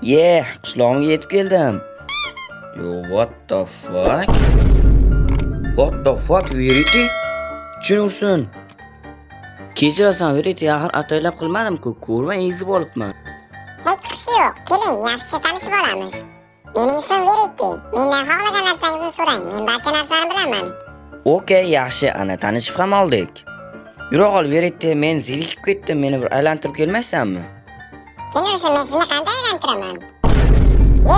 Qishlog'imga yetib keldim. Yo, what the fuck? What the fuck, Verity? Tushunursin. Kechirasan, Verity, axir ataylab qilmadim-ku, ko'rmay ezib olibman. Hech qisi yo'q. Keling, yaxshi tanishib olamiz. Mening ismim Verity. Mendan xohlagan narsangizni so'rang. Men barcha narsani bilaman. Okey, yaxshi, ana tanishib ham oldik. Yura qol, Verity, men zerikib ketdim. Meni bir aylantirib kelmaysanmi? Tushunursin, men sizni qanday aylantiraman?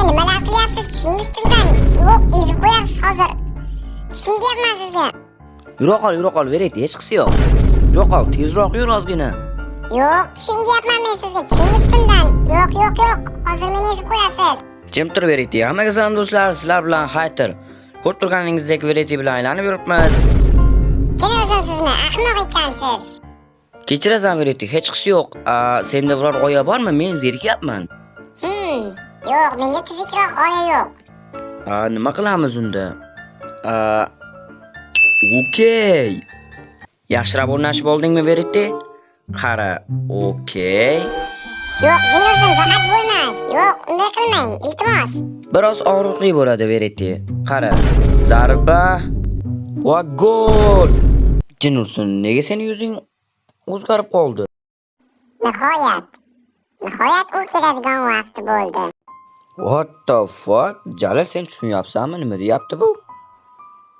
Nimalar qilyapsiz? Tushingiz ustidan. Yo'q, ezib qo'yasiz hozir. Tushunyapman sizga. Yura qol, Verity, hech qisi yo'q. Yura qol, tezroq yur ozgina. Yo'q, tushunyapman men sizga. Tushingiz ustidan. Yo'q. Hozir meni ezib qo'yasiz. Jim tur, Verity. Hammaga salom do'stlar, sizlar bilan Hayter. Ko'rib turganingizdek Verity bilan aylanib yuribmiz. Tushunursin, sizni ahmoq ekansiz. Kechirasan, Verity, hech qisi yo'q. Senda biror g'oya bormi? Men zerikyapman. Yo'q, menga tuzukroq g'oya yo'q. Nima qilamiz unda? Okey. Yaxshirab o'rnashib oldingmi, Verity? Qara, okey. Yo'q, Tushunursin, faqat bo'lmas. Yo'q, unday qilmang, iltimos. Biroz og'riqli bo'ladi, Verity. Qara, zarba va gol. Tushunursin, nega seni yuzing o'zgarib qoldi? Nihoyat u keladigan vaqti bo'ldi. What the fuck? Jalil, sen tushunyapsanmi, nima deyapti bu?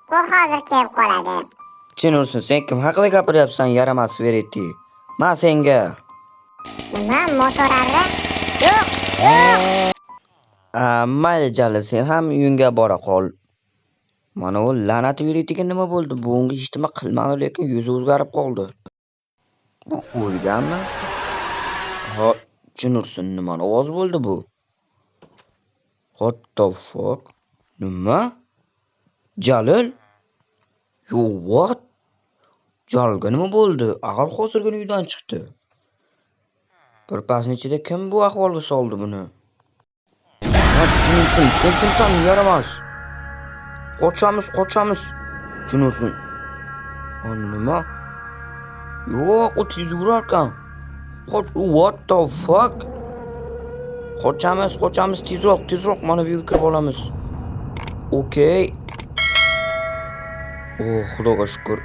Bu hozir kelib qoladi. Tushunursin, sen kim haqida gapiryapsan, yaramas Verity? Men senga. Nima, motorarra? Yo'q. Mayli Jalil, sen ham uyingga bora qol. Mana u la'nati Verityga nima bo'ldi? Bu unga hech nima qilmadi, lekin yuzi o'zgarib qoldi. Bu o'lganmi? Tushunursin, nima ovoz bo'ldi bu? What the fuck? Nima? Jalil? Yo, what? Jalilga nima bo'ldi? Axir hozirgina uydan chiqdi. Bir pasning ichida kim bu ahvolga soldi buni? Tushunursin, sen kimsan, yaramas. Qochamiz. Tushunursin. Nima? Yo'q, u tez yurarkan. What the fuck? Qochamiz, tezroq, mana bu yerga kirib olamiz. Okey. Xudoga shukr.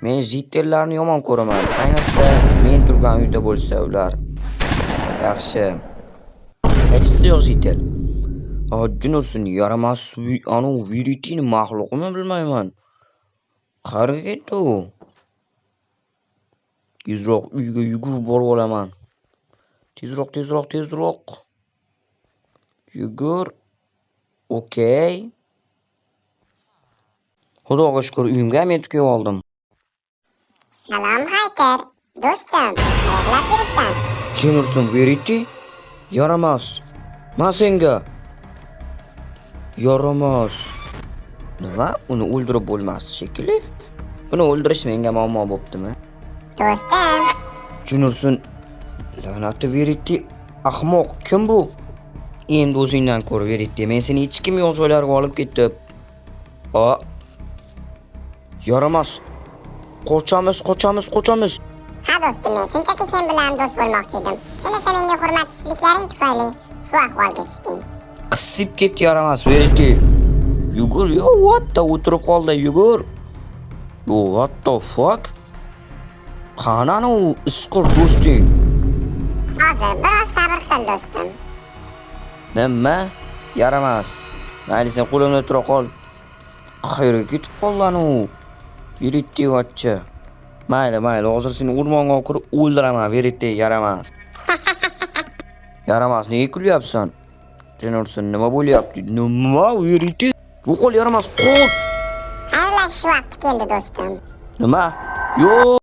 Men jitellarni yomon ko'raman. Ayniqsa, men turgan uyda bo'lsa ular. Yaxshi. Hech qisi yo'q jitel. Tushunursin, yaramas anu Verityni maxluqimi bilmayman. Qayerga ketdi u? Tezroq uyga yugurib borib olaman. Tezroq. Yugur. Okey. Xudoga shukr, uyimga ham yetib kelib oldim. Salom Hayter, do'stim. Qayerlab yuribsan? Tushunursin, Verity? Yaramas. Men senga. Yaramas. Nima? Uni o'ldirib bo'lmas shekilli. Buni o'ldirish menga muammo bo'ptimi? Do'stim. Tushunursin. La'nati Verity, ahmoq. Kim bu? Endi o'zingdan ko'r, Verity. Men seni hech kim yo'q joylarga olib ketib. Yaramas. Qochamiz. Ha do'stim, men shunchaki sen bilan do'st bo'lmoqchi edim. Sen esa menga hurmatsizliklaring tufayli shu ahvolga tushding. Qisib ket, yaramas Verity. Yugur, o'tirib qoldi, yugur. What the fuck? Qanani u isqir do'sting? Hozir biroz sabr qil do'stim. Nima? Yaramas. Mayli, sen qo'limda tura qol. Qayerga ketib qolgan u? Verity vachcha. Mayli, hozir seni o'rmonga olib kirib o'ldiraman, Verity, yaramas. Yaramas, nega kulyapsan? Tushunursin, nima bo'lyapti? Nima, Verity? Yo'qol, yaramas, qoch. Xayrlashish vaqti keldi do'stim. Nima? Yo'q.